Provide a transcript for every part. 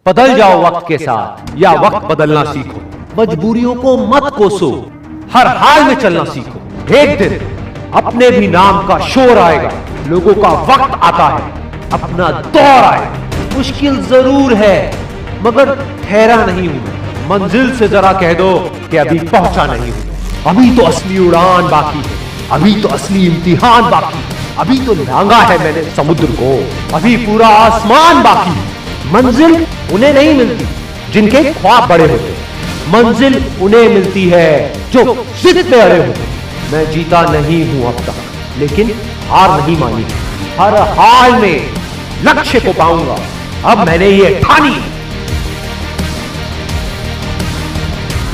बदल जाओ वक्त के साथ या वक्त बदलना सीखो। मजबूरियों को मत कोसो, हर हाल में चलना सीखो। एक दिन अपने भी नाम का शोर आएगा, लोगों का वक्त आता है, अपना दौर आएगा। मुश्किल जरूर है मगर ठहरा नहीं हूं मैं। मंजिल से जरा कह दो कि अभी पहुंचा नहीं हूं। अभी तो असली उड़ान बाकी है, अभी तो असली इम्तिहान बाकी है, अभी तो लांगा है मैंने समुद्र को, अभी पूरा आसमान बाकी है। मंजिल उन्हें नहीं मिलती जिनके ख्वाब बड़े होते, मंजिल उन्हें मिलती है जो जिद पे अड़े होते। मैं जीता नहीं हूं अब तक, लेकिन हार नहीं मानी। हर हाल में लक्ष्य को पाऊंगा, अब मैंने ये ठानी।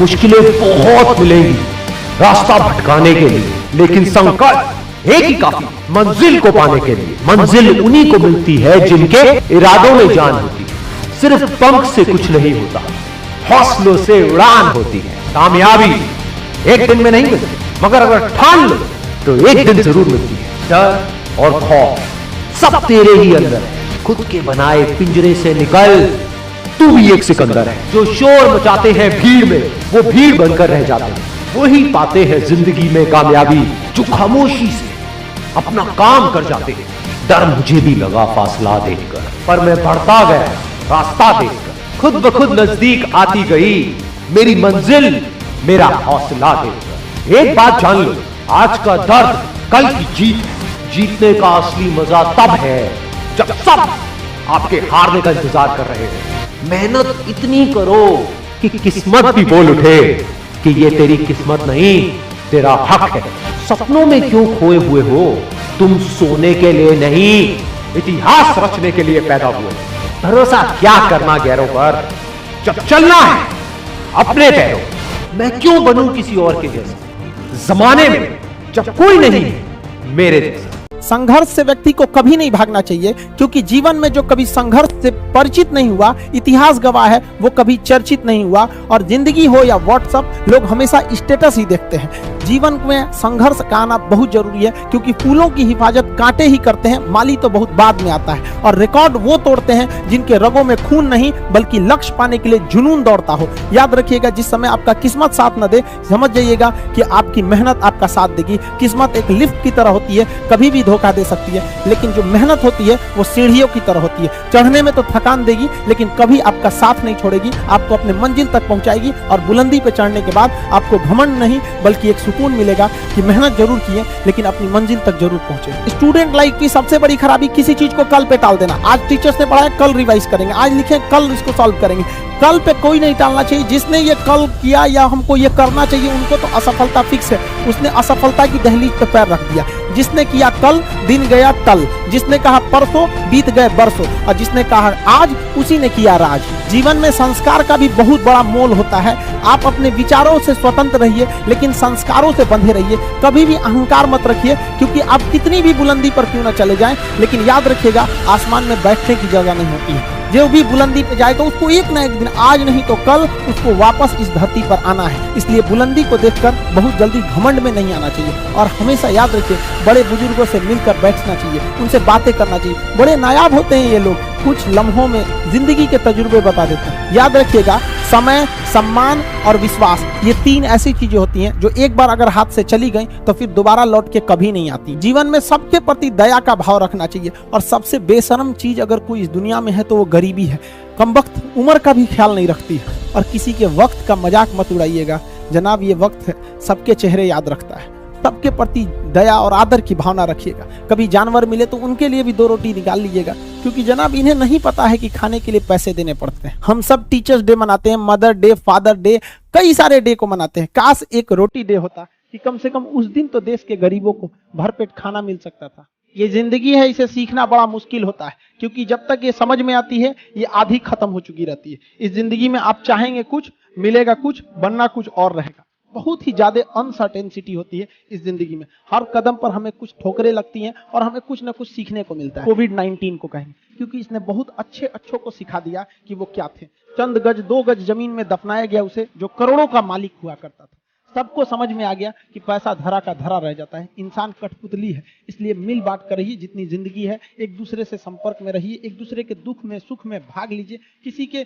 मुश्किलें बहुत मिलेंगी रास्ता भटकाने के लिए, लेकिन संकल्प एक ही काफी मंजिल को पाने के लिए। मंजिल उन्हीं को मिलती है जिनके इरादों में जान होती है। सिर्फ पंख से कुछ नहीं होता, हौसलों से उड़ान होती है। कामयाबी एक दिन में नहीं मिलती, मगर अगर ठान लो तो एक दिन जरूर मिलती है। डर और खौफ सब तेरे ही अंदर है। खुद के बनाए पिंजरे से निकल, तू भी एक सिकंदर है। जो शोर मचाते हैं भीड़ में, वो भीड़ बनकर रह जाते हैं। वही पाते हैं जिंदगी में कामयाबी जो खामोशी से अपना काम कर जाते हैं। डर मुझे भी लगा फासला देखकर, पर मैं बढ़ता गया रास्ता देखकर। खुद ब खुद नजदीक आती गई मेरी मंजिल, मेरा हौसला देखकर। एक बात जान लो, आज का दर्द कल की जीत। जीतने का असली मजा तब है जब सब आपके हारने का इंतजार कर रहे हैं। मेहनत इतनी करो कि किस्मत भी बोल उठे कि ये तेरी किस्मत नहीं, तेरा हक है। सपनों में क्यों खोए हुए हो? तुम सोने के लिए नहीं, इतिहास रचने के लिए पैदा हुए। भरोसा क्या करना गैरों पर, जब चलना है अपने पैरों। मैं क्यों बनूं किसी और के जैसा जमाने में जब कोई नहीं है मेरे जैसा। संघर्ष से व्यक्ति को कभी नहीं भागना चाहिए, क्योंकि जीवन में जो कभी संघर्ष से परिचित नहीं हुआ, इतिहास गवाह है, वो कभी चर्चित नहीं हुआ। और जिंदगी हो या व्हाट्सएप, लोग हमेशा स्टेटस ही देखते हैं। जीवन में संघर्ष का आना बहुत जरूरी है, क्योंकि फूलों की हिफाजत कांटे ही करते हैं, माली तो बहुत बाद में आता है। और रिकॉर्ड वो तोड़ते हैं जिनके रगों में खून नहीं, बल्कि लक्ष्य पाने के लिए जुनून दौड़ता हो। याद रखिएगा, जिस समय आपका किस्मत साथ न दे, समझ जाइएगा कि आपकी मेहनत आपका साथ देगी। किस्मत एक लिफ्ट की तरह होती है, कभी भी धोखा दे सकती है, लेकिन जो मेहनत होती है वो सीढ़ियों की तरह होती है। चढ़ने में तो थकान देगी, लेकिन कभी आपका साथ नहीं छोड़ेगी, आपको अपने मंजिल तक पहुंचाएगी। और बुलंदी पे चढ़ने के बाद आपको घमंड नहीं, बल्कि एक सुकून मिलेगा कि मेहनत जरूर की है, लेकिन अपनी मंजिल तक जरूर पहुंचे। स्टूडेंट लाइफ की सबसे बड़ी खराबी किसी चीज को कल पे टाल देना। आज टीचर्स ने पढ़ाया, कल रिवाइज करेंगे, आज लिखे, कल इसको सॉल्व करेंगे। कल पे कोई नहीं टालना चाहिए। जिसने ये कल किया या हमको ये करना चाहिए, उनको तो असफलता फिक्स है। उसने असफलता की दहलीज पे पैर रख दिया। जिसने किया कल, दिन गया टल। जिसने कहा परसों, बीत गए बरसों। और जिसने कहा आज, उसी ने किया राज। जीवन में संस्कार का भी बहुत बड़ा मोल होता है। आप अपने विचारों से स्वतंत्र रहिए, लेकिन संस्कारों से बंधे रहिए। कभी भी अहंकार मत रखिए, क्योंकि आप कितनी भी बुलंदी पर क्यों न चले जाएं, लेकिन याद रखिएगा, आसमान में बैठने की जगह नहीं होती है। जो भी बुलंदी पे जाएगा, उसको एक ना एक दिन, आज नहीं तो कल, उसको वापस इस धरती पर आना है। इसलिए बुलंदी को देखकर बहुत जल्दी घमंड में नहीं आना चाहिए। और हमेशा याद रखिए, बड़े बुजुर्गों से मिलकर बैठना चाहिए, उनसे बातें करना चाहिए। बड़े नायाब होते हैं ये लोग, कुछ लम्हों में जिंदगी के तजुर्बे बता देते हैं। याद रखिएगा, समय, सम्मान और विश्वास, ये तीन ऐसी चीजें होती हैं जो एक बार अगर हाथ से चली गई तो फिर दोबारा लौट के कभी नहीं आती। जीवन में सबके प्रति दया का भाव रखना चाहिए। और सबसे बेशर्म चीज अगर कोई इस दुनिया में है तो वो गरीबी है। कमबख्त उम्र का भी ख्याल नहीं रखती है। और किसी के वक्त का मजाक मत उड़ाइएगा जनाब, ये वक्त है सबके चेहरे याद रखता है। सबके प्रति दया और आदर की भावना रखिएगा। कभी जानवर मिले तो उनके लिए भी 2 रोटी निकाल लीजिएगा, क्योंकि जनाब इन्हें नहीं पता है कि खाने के लिए पैसे देने पड़ते हैं। हम सब टीचर्स डे मनाते हैं, मदर डे, फादर डे, कई सारे डे को मनाते हैं। काश एक रोटी डे होता कि कम से कम उस दिन तो देश के गरीबों को भरपेट खाना मिल सकता था। ये जिंदगी है, इसे सीखना बड़ा मुश्किल होता है, क्योंकि जब तक ये समझ में आती है, ये आधी खत्म हो चुकी रहती है। इस जिंदगी में आप चाहेंगे कुछ, मिलेगा कुछ, बनना कुछ और रहेगा। बहुत ही ज्यादा अनसर्टेनिटी होती है इस जिंदगी में। हर कदम पर हमें कुछ ठोकरें लगती हैं और हमें कुछ ना कुछ सीखने को मिलता है। कोविड-19 को कहेंगे, क्योंकि इसने बहुत अच्छों को सिखा दिया कि वो क्या थे। चंद गज 2 गज जमीन में दफनाया गया उसे, जो करोड़ों का मालिक हुआ करता था। सबको समझ में आ गया कि पैसा धरा का धरा रह जाता है, इंसान कठपुतली है। इसलिए मिल बांट कर रहिए, जितनी जिंदगी है एक दूसरे से संपर्क में रहिए, एक दूसरे के दुख में सुख में भाग लीजिए। किसी के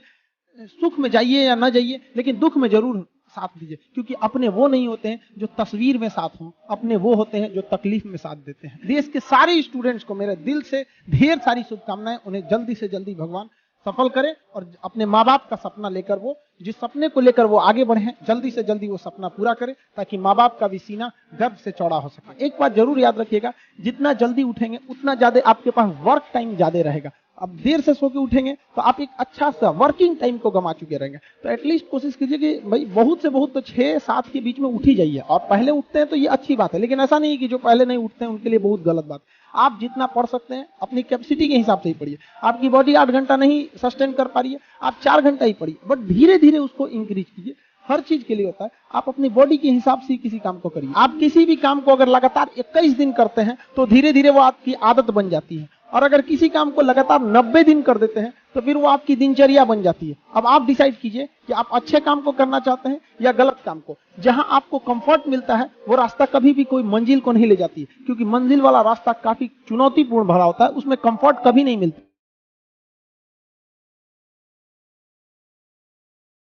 सुख में जाइए या ना जाइए, लेकिन दुख में जरूर साथ दीजिए, क्योंकि अपने वो नहीं होते हैं जो तस्वीर में साथ हों, अपने वो होते हैं जो तकलीफ में साथ देते हैं। देश के सारे स्टूडेंट्स को मेरे दिल से ढेर सारी शुभकामनाएं। उन्हें जल्दी से जल्दी भगवान सफल करे और अपने माँ बाप का सपना लेकर, वो जिस सपने को लेकर वो आगे बढ़े हैं, जल्दी से जल्दी वो सपना पूरा करे, ताकि माँ बाप का भी सीना गर्व से चौड़ा हो सके। एक बात जरूर याद रखिएगा, जितना जल्दी उठेंगे उतना ज्यादा आपके पास वर्क टाइम ज्यादा रहेगा। अब देर से सो के उठेंगे तो आप एक अच्छा सा वर्किंग टाइम को गंवा चुके रहेंगे। तो एटलीस्ट कोशिश कीजिए कि भाई बहुत से बहुत तो 6-7 के बीच में उठ ही जाइए। और पहले उठते हैं तो ये अच्छी बात है, लेकिन ऐसा नहीं कि जो पहले नहीं उठते हैं उनके लिए बहुत गलत बात। आप जितना पढ़ सकते हैं अपनी कैपेसिटी के हिसाब से ही पढ़िए। आपकी बॉडी 8 घंटा नहीं सस्टेन कर पा रही है, आप 4 घंटा ही पढ़िए, बट धीरे धीरे उसको इंक्रीज कीजिए। हर चीज के लिए होता है, आप अपनी बॉडी के हिसाब से किसी काम को करिए। आप किसी भी काम को अगर लगातार 21 दिन करते हैं तो धीरे धीरे वो आपकी आदत बन जाती है, और अगर किसी काम को लगातार 90 दिन कर देते हैं तो फिर वो आपकी दिनचर्या बन जाती है। अब आप डिसाइड कीजिए कि आप अच्छे काम को करना चाहते हैं या गलत काम को। जहां आपको कंफर्ट मिलता है वो रास्ता कभी भी कोई मंजिल को नहीं ले जाती है, क्योंकि मंजिल वाला रास्ता काफी चुनौतीपूर्ण भरा होता है, उसमें कंफर्ट कभी नहीं मिलता।